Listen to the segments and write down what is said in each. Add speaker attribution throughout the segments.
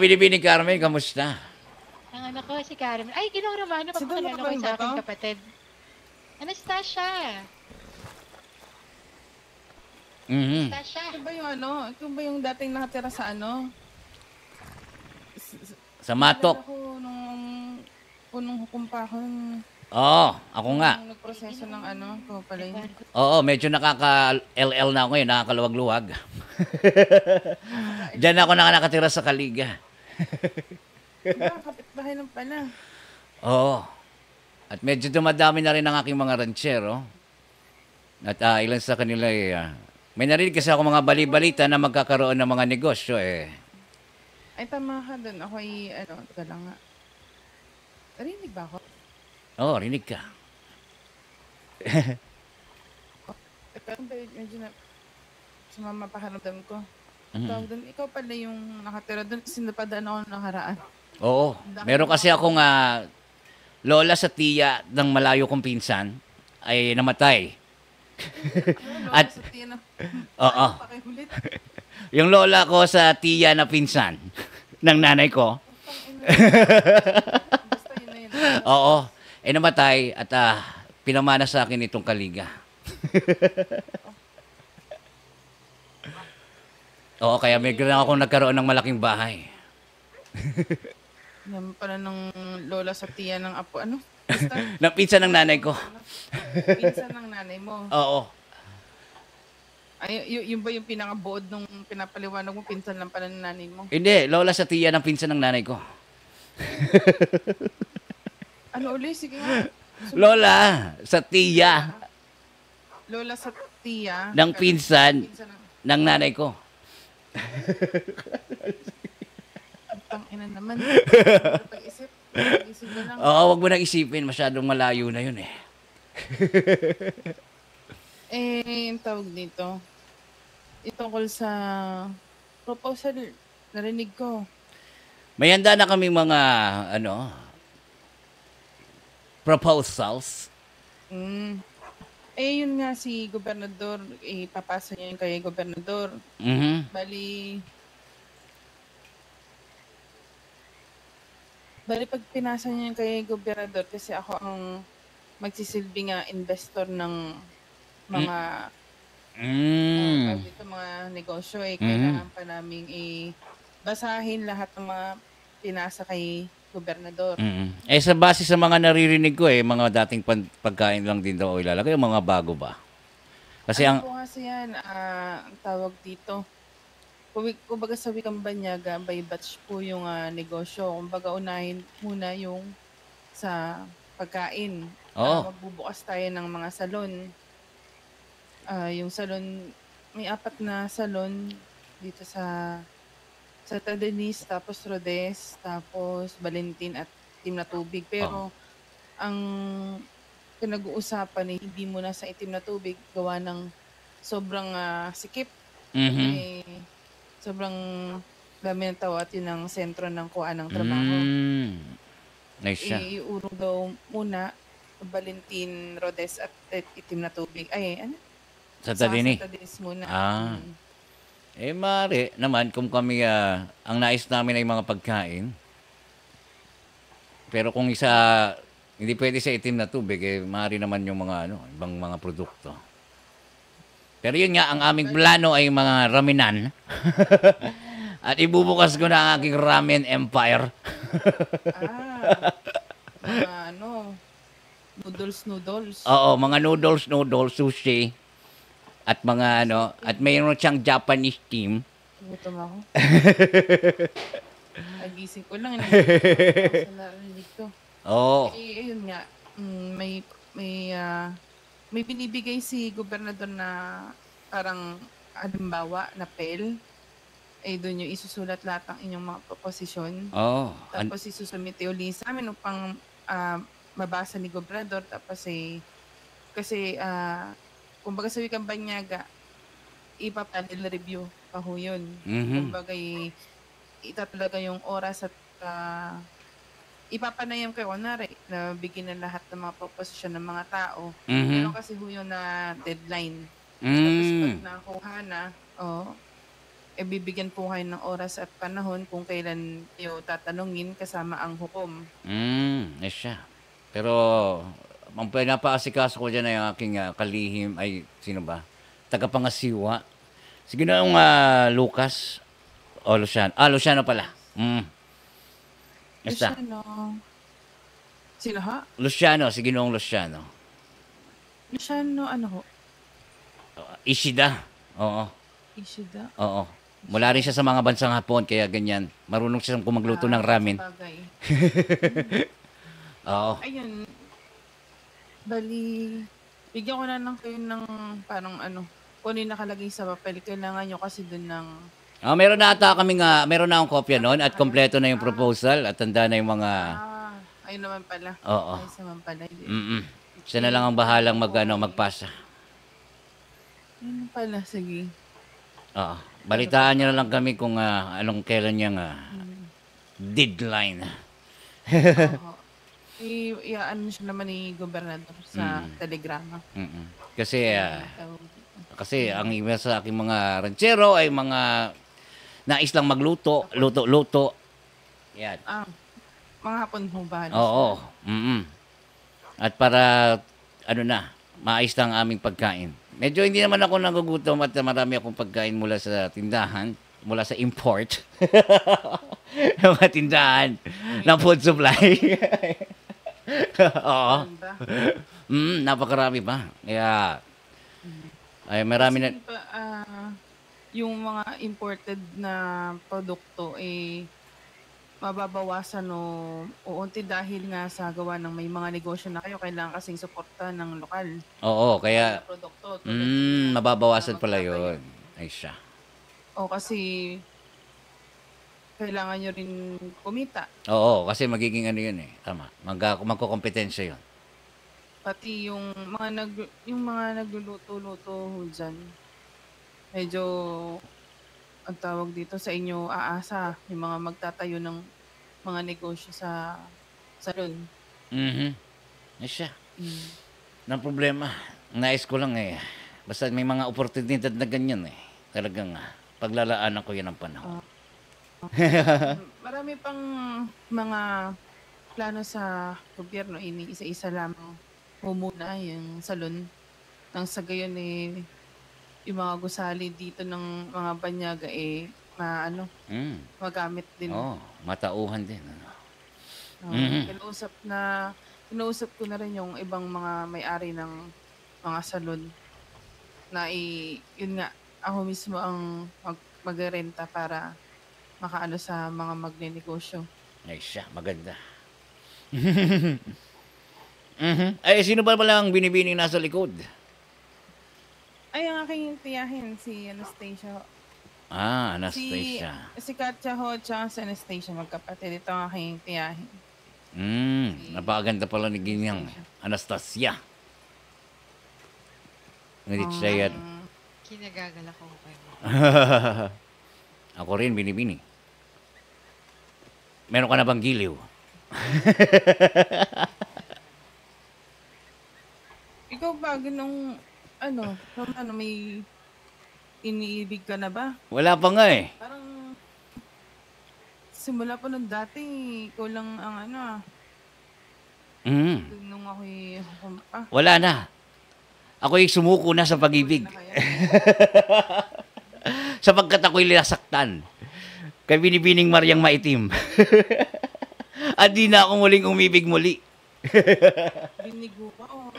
Speaker 1: Binibini Carmen, kamusta?
Speaker 2: Ang anak ko si Carmen. Ay, Ginong Romano,
Speaker 3: Si Don
Speaker 2: papakilala ko
Speaker 3: Robin
Speaker 2: sa
Speaker 3: ba to?
Speaker 2: aking kapatid. Anastasia.
Speaker 1: Mhm.
Speaker 2: Anastasia.
Speaker 3: Ito ba yung ano? Ito ba yung dating nakatira sa ano?
Speaker 1: Sa
Speaker 3: Kilala
Speaker 1: Matok.
Speaker 3: ko nung punong hukom pa ako.
Speaker 1: Oo, ako nga.
Speaker 3: Nung nagproseso ng ano. Ikaw pala yun.
Speaker 1: Oo, medyo nakaka-LL na ako ngayon, nakakaluwag-luwag. Diyan ako nakatira sa Kaliga.
Speaker 3: Kapitbahay lang pala.
Speaker 1: Oo. At medyo dumadami na rin ang aking mga ranchero. At ilan sa kanila may narinig kasi ako mga bali-balita na magkakaroon ng mga negosyo eh.
Speaker 3: Ay, tama ka dun. Ako ay, ano, teka lang nga. Narinig ba ako?
Speaker 1: Oo, rinig ka.
Speaker 3: Teka, medyo na sumama pakiramdam ko.
Speaker 1: Mhm.
Speaker 3: Tawag dun, ikaw pala yung nakatira dun. Sinapadaan ako nung nakaraan.
Speaker 1: Oo. Meron kasi akong lola sa tiya ng malayo kong pinsan ay namatay. At-
Speaker 3: Sa tiyan na,
Speaker 1: Oo.
Speaker 3: pakiulit.
Speaker 1: Yung lola ko sa tiya na pinsan ng nanay ko,
Speaker 3: Basta yun na yun.
Speaker 1: oo, namatay at pinamana sa akin itong Kaliga. Oo, kaya may lang ako nagkaroon ng malaking bahay.
Speaker 3: Yan pala ng lola sa tiyan ng apo. Ano? Basta,
Speaker 1: Na pinsan ng nanay ko.
Speaker 3: pinsan ng nanay mo.
Speaker 1: Oo.
Speaker 3: Ay, yun ba yung pinakabuod nung pinapaliwanag mo? Pinsan lang pala ng nanay mo.
Speaker 1: Hindi, lola sa tiya ng pinsan ng nanay ko.
Speaker 3: Ano uli? Sige nga.
Speaker 1: Lola sa tiya
Speaker 3: Lola sa tiya.
Speaker 1: ng pinsan
Speaker 3: Pinsan ng...
Speaker 1: ng nanay ko.
Speaker 3: Ang ina naman. Pag-isip. Pag-isip na lang.
Speaker 1: Oo, wag mo nang isipin. Masyadong malayo na yun eh.
Speaker 3: Yung tawag dito. Itungkol sa proposal. Narinig ko.
Speaker 1: May handa na kami mga, proposals.
Speaker 3: Yun nga si Gobernador. Papasa niya yung kay Gobernador.
Speaker 1: Mhm.
Speaker 3: Bali pag pinasa niya yung kay Gobernador kasi ako ang magsisilbi nga investor ng mga
Speaker 1: Mm.
Speaker 3: dito mga negosyo kailangan pa naming basahin lahat ng mga pinasa kay Gobernador.
Speaker 1: Mm. Sa base sa mga naririnig ko mga dating pagkain lang din daw ilalagay, yung mga bago ba? Kasi
Speaker 3: Ano po kasi yan, ang tawag dito, kumbaga sa Wikang Banyaga, by batch po yung negosyo. Kumbaga unahin muna yung sa pagkain. Magbubukas tayo ng mga salon. Yung salon, may 4 na salon dito sa Tadenis, tapos Rodes, tapos Valentin at Itim na Tubig. Pero ang pinag-uusapan hindi muna sa Itim na Tubig gawa ng sobrang sikip.
Speaker 1: Mhm.
Speaker 3: Sobrang dami ng tao at yun ang sentro ng kuhaan ng trabaho.
Speaker 1: Nice siya.
Speaker 3: Iurong daw muna Valentin, Rodes at Itim na Tubig.
Speaker 1: Sa Tadini.
Speaker 3: Sa Tadenis muna.
Speaker 1: Mari naman kung kami, ang nais namin ay mga pagkain. Pero kung hindi pwede sa Itim na Tubig, mari naman yung mga ibang mga produkto. Pero yun nga, ang aming plano ay mga raminan. At ibubukas ko na ang aking ramen empire.
Speaker 3: Mga noodles.
Speaker 1: Oo, mga noodles, sushi. At mga at mayroon siyang Japanese team.
Speaker 3: Gutom ako. Nagising ko lang. Sa narinig ko.
Speaker 1: Oo.
Speaker 3: Yun nga. May binibigay si Gobernador na parang halimbawa na PEL. Doon yung isusulat lahat ng inyong mga proposisyon. Tapos isusumite uli sa amin upang mabasa ni Gobernador. Tapos kasi kumbaga sa Wikang Banyaga, ipapanel review pa ho yun. Kumbaga itatalaga yung oras at ipapanayam kayo, kunwari, na bigyan ng lahat ng mga proposisyon ng mga tao. Pero kasi ho yun na deadline. Tapos pag nakuha na, bibigyan po kayo ng oras at panahon kung kailan kayo tatanungin kasama ang hukom.
Speaker 1: Yes siya. Pero, ang pinapaasikaso ko dyan ay ang aking kalihim, ay, sino ba? Tagapangasiwa. Si Ginoong Lucas, o Luciano. Luciano pala. Basta.
Speaker 3: Luciano. Sino ha?
Speaker 1: Luciano, si Ginoong Luciano.
Speaker 3: Luciano, ano ho?
Speaker 1: Ishida. Oo.
Speaker 3: Ishida?
Speaker 1: Oo. Mula rin siya sa mga bansang Hapon, kaya ganyan. Marunong siya kung magluto ng ramen.
Speaker 3: Sabagay.
Speaker 1: Oo.
Speaker 3: Ayun. Bali, bigyan ko na lang kayo ng parang kung ano yung nakalagay sa papel. Kailangan nyo kasi dun ng
Speaker 1: Meron na ata meron na akong kopya noon at kompleto na yung proposal at tanda na yung mga,
Speaker 3: ayun naman pala.
Speaker 1: oo.
Speaker 3: Ayos naman pala.
Speaker 1: Siya na lang ang bahalang magpasa.
Speaker 3: Ayun pala, sige.
Speaker 1: Oo. Balitaan niyo na lang kami kung anong kailan niyang deadline.
Speaker 3: Oo. Iaan siya naman ni gobernador sa telegrama.
Speaker 1: Kasi,
Speaker 3: Tawag dito.
Speaker 1: kasi ang iba sa aking mga ranchero ay mga nais lang magluto, luto. Yan.
Speaker 3: Mga hapon ho ba?
Speaker 1: Oo. At para, maayos lang ang aming pagkain. Medyo hindi naman ako nagugutom at marami akong pagkain mula sa tindahan, mula sa import. Mga tindahan ng food supply. Oo.
Speaker 3: Ba?
Speaker 1: Napakarami pa. Kaya, ay marami na.
Speaker 3: Kasi yung mga imported na produkto mababawasan o uunti dahil nga sa gawa ng may mga negosyo na kayo, kailangan kasing suporta ng lokal
Speaker 1: Oo, kaya,
Speaker 3: na produkto. Tulad ng
Speaker 1: mababawasan pala
Speaker 3: magtatayo.
Speaker 1: yun. Ay siya.
Speaker 3: O kasi kailangan nyo rin kumita.
Speaker 1: Oo, kasi magiging yun eh. Tama. Magkokompetensya yun.
Speaker 3: Pati yung mga nagluluto-luto ho dyan, medyo ang tawag dito sa inyo aasa yung mga magtatayo ng mga negosyo sa salon.
Speaker 1: Ay siya.
Speaker 3: Mm.
Speaker 1: Nang problema. Nais ko lang basta may mga oportunidad na ganyan talagang paglalaanan ko yan ang panahon.
Speaker 3: Marami pang mga plano sa gobyerno, isa-isa lamang muna yung salon nang sa gayon yung mga gusali dito ng mga banyaga magamit din.
Speaker 1: Matauhan din.
Speaker 3: Kinausap ko na rin yung ibang mga may-ari ng mga salon na yun nga, ako mismo ang magrenta para makaano sa mga magnenegosyo.
Speaker 1: Ay siya, maganda. Ay, sino ba pala ang binibining nasa likod?
Speaker 3: Ay, ang aking tiyahin, si Anastasia.
Speaker 1: Anastasia.
Speaker 3: Si Katya ho, tsaka si Anastasia, magkapatid. Ito ang aking tiyahin.
Speaker 1: Napakaganda pala ni Ginyang Anastasia. Ngunit siya yan.
Speaker 2: Kinagagalak ko kayo.
Speaker 1: Ako rin, binibini. Meron ka na bang giliw?
Speaker 3: Ikaw ba, may iniibig ka na ba?
Speaker 1: Wala pa nga
Speaker 3: Parang, simula pa nung dati, ikaw lang ang nung ako'y
Speaker 1: Wala na. Ako'y sumuko na sa pag-ibig.
Speaker 3: na kaya.
Speaker 1: Sapagkat ako'y linasaktan. Kay binibining Maryang Maitim. At di na ako muling umibig muli.
Speaker 3: Binigo ka o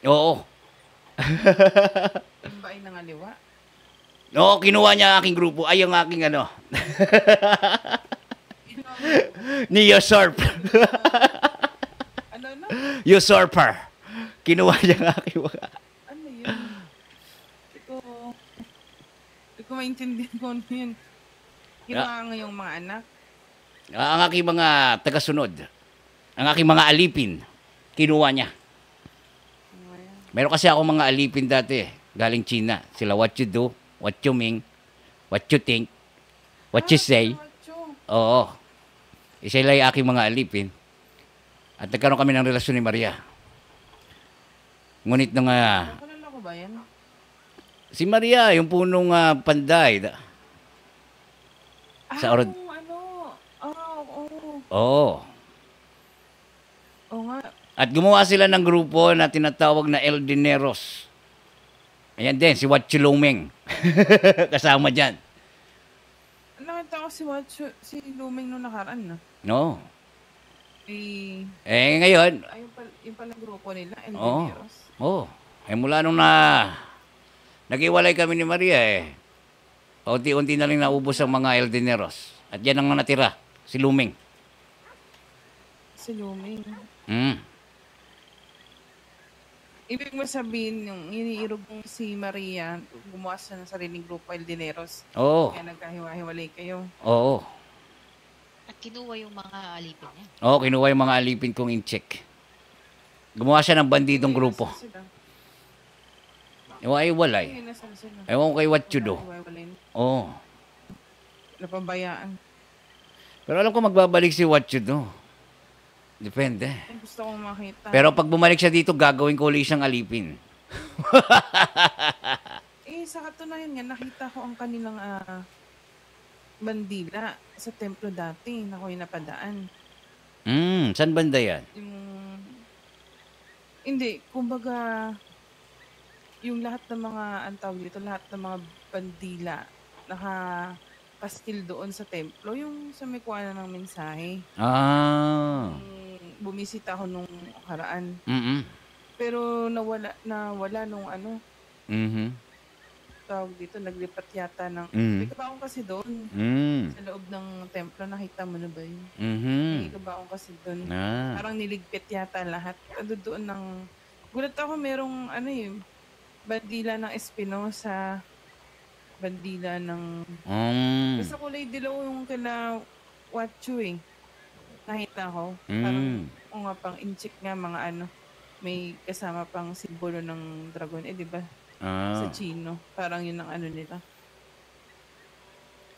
Speaker 1: Oo.
Speaker 3: yung ba ay nangaliwa?
Speaker 1: Oo, kinuha niya ang aking grupo. Ay, yung aking ni Usurp.
Speaker 3: Ano na?
Speaker 1: Usurper. Kinuha niya ang aking mga.
Speaker 3: Ano yun? Hindi ko maintindihan kung ano yun. Ginawa nga yung mga anak.
Speaker 1: Ang aking mga tagasunod. Ang aking mga alipin. Kinuha niya. Meron kasi ako mga alipin dati galing China. Sila what you do, what you mean, what you think, what you say. Oo. Sila yung aking mga alipin. At nagkaroon kami ng relasyon ni Maria. Ngunit nung
Speaker 3: Kalala ko ba yan?
Speaker 1: Si Maria, yung punong panday. Sa orod.
Speaker 3: yung ano, oo.
Speaker 1: Oo.
Speaker 3: Oo nga.
Speaker 1: At gumawa sila ng grupo na tinatawag na El Dineros. Ayan din, si Watcho Lumeng. Kasama dyan.
Speaker 3: Nakita ko si Luming nung nakaraan na.
Speaker 1: No.
Speaker 3: Eh,
Speaker 1: Ngayon,
Speaker 3: yung pala grupo nila, El
Speaker 1: Oo.
Speaker 3: Dineros.
Speaker 1: Mula nung nag-iwalay kami ni Maria paunti-unti na lang naubos ang mga El Dineros. At yan ang natira, si Lumeng.
Speaker 3: Si Luming.
Speaker 1: Mm.
Speaker 3: Ibig mo sabihin, yung iniirog mo si Maria, gumawa siya ng sariling grupo, El Dineros.
Speaker 1: Oo.
Speaker 3: Kaya nagkahiwa-hiwalay kayo.
Speaker 1: Oo.
Speaker 2: At kinuha yung mga alipin niya.
Speaker 1: Oo, kinuha yung mga alipin kong in-check. Gumawa siya ng bandidong grupo.
Speaker 3: Nasaan sila?
Speaker 1: Iwa-iwalay.
Speaker 3: Ay, nasaan sila?
Speaker 1: Ewan ko kay Watchudo.
Speaker 3: Nagkahiwa-hiwalay na.
Speaker 1: Oo.
Speaker 3: Napabayaan.
Speaker 1: Pero alam ko magbabalik si Watchudo. Depende.
Speaker 3: Ay, gusto kong makita.
Speaker 1: Pero pag bumalik siya dito, gagawin ko ulit siyang alipin.
Speaker 3: Sa katunayan nga, nakita ko ang kanilang bandila sa templo dati na ako'y napadaan.
Speaker 1: Saan banda yan?
Speaker 3: Hindi, kumbaga, yung lahat ng mga, ang tawag dito, lahat ng mga bandila, nakapastil doon sa templo, yung sa may kuha ng mensahe. Bumisita ako nung karaan. Pero nawala nung tawag dito, naglipat yata ng, may kabaong kasi doon. Sa loob ng templo, nakita mo na ba yun? May kabaong kasi doon. Parang niligpit yata lahat. Doon ng, gulat ako merong, bandila ng Espinosa, bandila ng, basta kulay dilaw yung kila Watcho nakita ko. Parang, nga pang incheck nga mga may kasama pang simbolo ng dragon. Di ba? Sa Chino. Parang yun ang nila.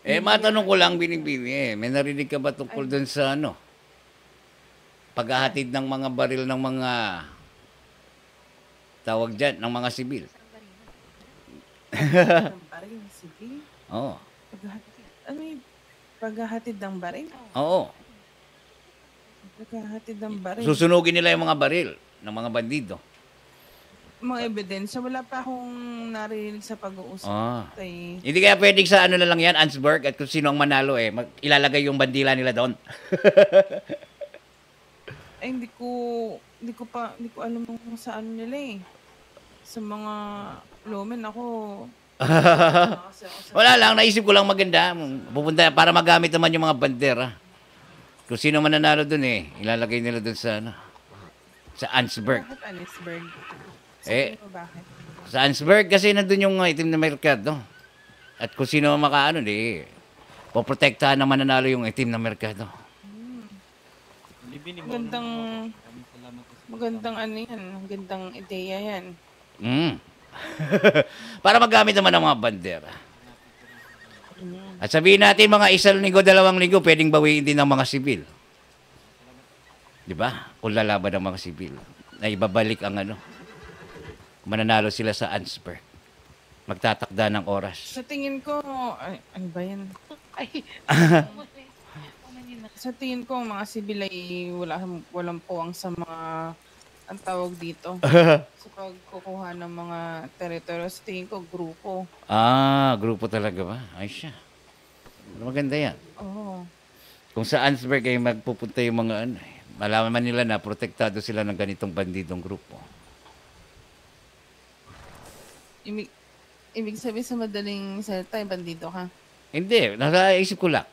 Speaker 1: Matanong ko lang, Binibini, may narinig ka ba tungkol dun sa paghahatid ng mga baril ng mga tawag dyan, ng mga sibil?
Speaker 3: Ng baril, sige.
Speaker 1: Oo.
Speaker 3: Paghahatid ng baril?
Speaker 1: Oo.
Speaker 3: Paghahatid ng baril.
Speaker 1: Susunugin nila yung mga baril ng mga bandido.
Speaker 3: Mga ebidensya, wala pa akong narinig sa pag-uusap.
Speaker 1: Hindi kaya pwedeng sa na lang yan, Ansberg, at kung sino ang manalo ilalagay yung bandila nila doon.
Speaker 3: Hindi ko alam kung saan nila Sa mga lumen ako.
Speaker 1: Wala lang, naisip ko lang maganda. Pupunta para magamit naman yung mga bandera. Kung sino man nanalo doon ilalagay nila doon sa Ansberg.
Speaker 3: Bakit Ansberg? Bakit?
Speaker 1: Sa Ansberg kasi nandun yung itim na merkado. At kung sino makaano, poprotektahan naman nanalo yung itim na merkado.
Speaker 3: Magandang yan. Magandang ideya yan.
Speaker 1: Para magamit naman ng mga bandera. At sabihin natin mga 1 linggo, 2 linggo, pwedeng bawiin din ng mga sibil. Di ba? Kung lalaban ng mga sibil. Na ibabalik ang mananalo sila sa Ansberg. Magtatakda ng oras.
Speaker 3: Sa tingin ko, ano ba yan? Sa tingin ko, mga sibil ay walang puwang sa mga, ang tawag dito, sa pagkukuha ng mga teritoryo. Sa tingin ko, grupo.
Speaker 1: Grupo talaga ba? Ay siya. Maganda yan.
Speaker 3: Oo.
Speaker 1: Kung sa Ansberg ay magpupunta yung mga malaman nila na protektado sila ng ganitong bandidong grupo.
Speaker 3: Ibig sabihin sa madaling salita, bandido ka?
Speaker 1: Hindi, nakaisip ko lang.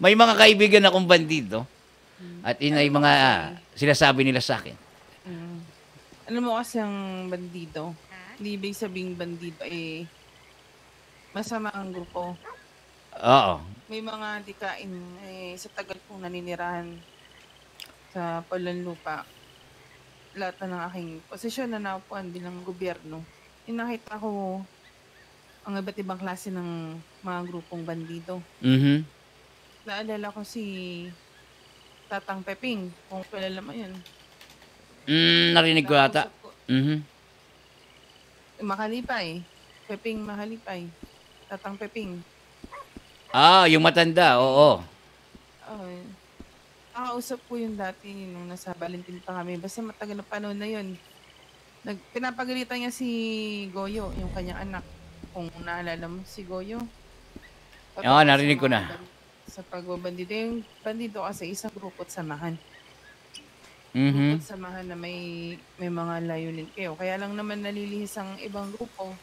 Speaker 1: May mga kaibigan akong bandido at inay mga sinasabi nila sa akin.
Speaker 3: Alam mo kasi ang bandido, hindi ibig sabihin bandido masama ang grupo.
Speaker 1: Oo.
Speaker 3: May mga dikain sa tagal kong naninirahan sa Palanlupa. Lahat na ng aking posisyon na naupuan bilang gobyerno. Nakita ko ang iba't ibang klase ng mga grupong bandido. Naalala ko si Tatang Peping, kung kilala mo yun.
Speaker 1: Narinig ko ata.
Speaker 3: Makalipay. Peping Makalipay. Tatang Peping.
Speaker 1: Ah, yung matanda, oo.
Speaker 3: Oh, nakausap ko yun dati nung nasa Valentin pa kami. Basta matagal na panahon na yun. Pinapagalitan niya si Goyo, yung kanyang anak. Kung naalala mo si Goyo.
Speaker 1: Oo, narinig ko na.
Speaker 3: Sa pagbabandido. Yung bandido kasi isang grupo at samahan.
Speaker 1: Mhm.
Speaker 3: Grupo at samahan na may mga layunin kayo. Kaya lang naman nalilihis ang ibang grupo.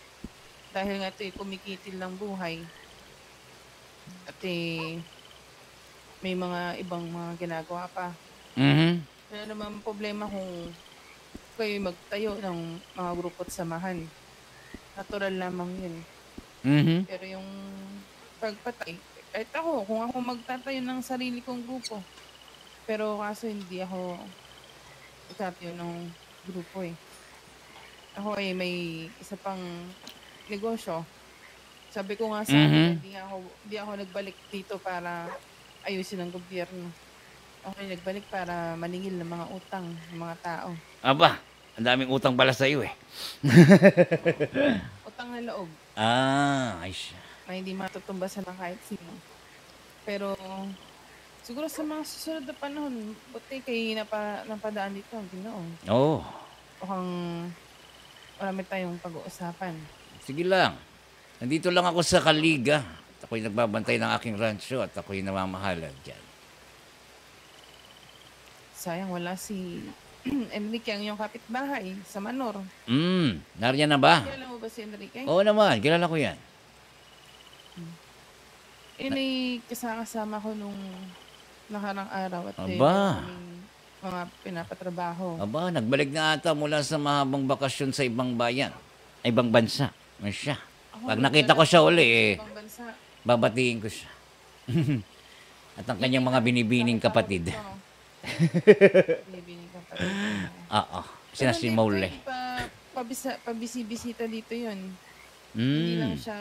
Speaker 3: Dahil nga ito kumikitil ng buhay. At may mga ibang mga ginagawa pa.
Speaker 1: Mhm.
Speaker 3: Kaya naman problema kung kayo magtayo ng mga grupo at samahan. Natural lamang yun.
Speaker 1: Mhm.
Speaker 3: Pero yung pagpatay, kahit ako, kung ako magtatayo ng sarili kong grupo. Pero kaso hindi ako magtatayo ng grupo eh. Ako ay may isa pang negosyo. Sabi ko nga sa
Speaker 1: Mhm.
Speaker 3: hindi ako nagbalik dito para ayusin ang gobyerno. Ako ay nagbalik para maningil ng mga utang ng mga tao.
Speaker 1: Aba, ang daming utang pala sa iyo eh.
Speaker 3: Utang na loob
Speaker 1: Ay siya.
Speaker 3: na hindi matutumbasan ng kahit sino. Pero siguro sa mga susunod na panahon, buti kay napadaan dito ang Ginoon.
Speaker 1: Oo.
Speaker 3: Mukhang marami tayong pag-uusapan.
Speaker 1: Sige lang. Nandito lang ako sa Kaliga. At ako'y nagbabantay ng aking rancho at ako'y namamahala dyan.
Speaker 3: Sayang wala si Enrique, ang iyong kapitbahay sa Manor.
Speaker 1: Nariyan na ba?
Speaker 3: Kilala mo ba si Enrique?
Speaker 1: Oo naman, kilala ko yan.
Speaker 3: May kasama ko nung nakarang araw at
Speaker 1: Aba.
Speaker 3: maraming mga pinapatrabaho.
Speaker 1: Aba, nagbalik na ata mula sa mahabang bakasyon sa ibang bayan. Ay, ibang bansa. Ano siya?
Speaker 3: Ako,
Speaker 1: Pag nakita ko siya uli,
Speaker 3: ibang bansa.
Speaker 1: babatiin ko siya. At ang kanyang mga binibining kapatid.
Speaker 3: Binibining kapatid.
Speaker 1: Oo. Sina si Mole.
Speaker 3: Pabisibisita dito yun. Hindi lang siya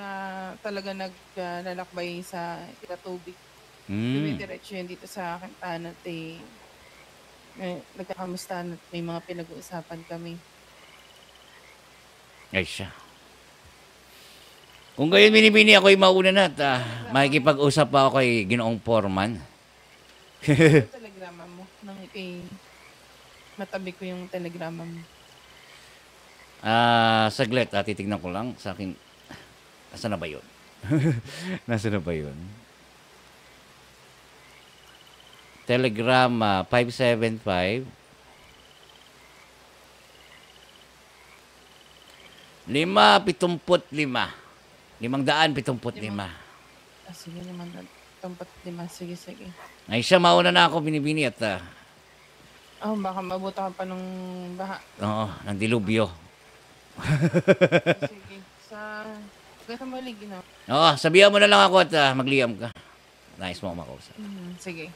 Speaker 3: talaga naglalakbay sa tubig. Dumidiretso yun dito sa aking tanat nagkakamustahan at may mga pinag-uusapan kami.
Speaker 1: Ay siya. Kung gayon binibini ako'y mauna na at makikipag-usap pa ako kay Ginoong Foreman.
Speaker 3: Ano telegrama mo? Nang matabi ko yung telegrama mo.
Speaker 1: Saglit, titignan ko lang sa akin. Nasaan na ba yun? Nasaan na ba yun? Telegrama 575 575 575.
Speaker 3: Sige naman. 75. Sige.
Speaker 1: Ay siya, mauna na ako binibini at
Speaker 3: Baka mabuta ka pa nung baha.
Speaker 1: oo, ng dilubyo.
Speaker 3: Sige. Sa malig,
Speaker 1: Oo, sabihan mo na lang ako at magliyam ka. Nice mo makausap.
Speaker 3: Sige.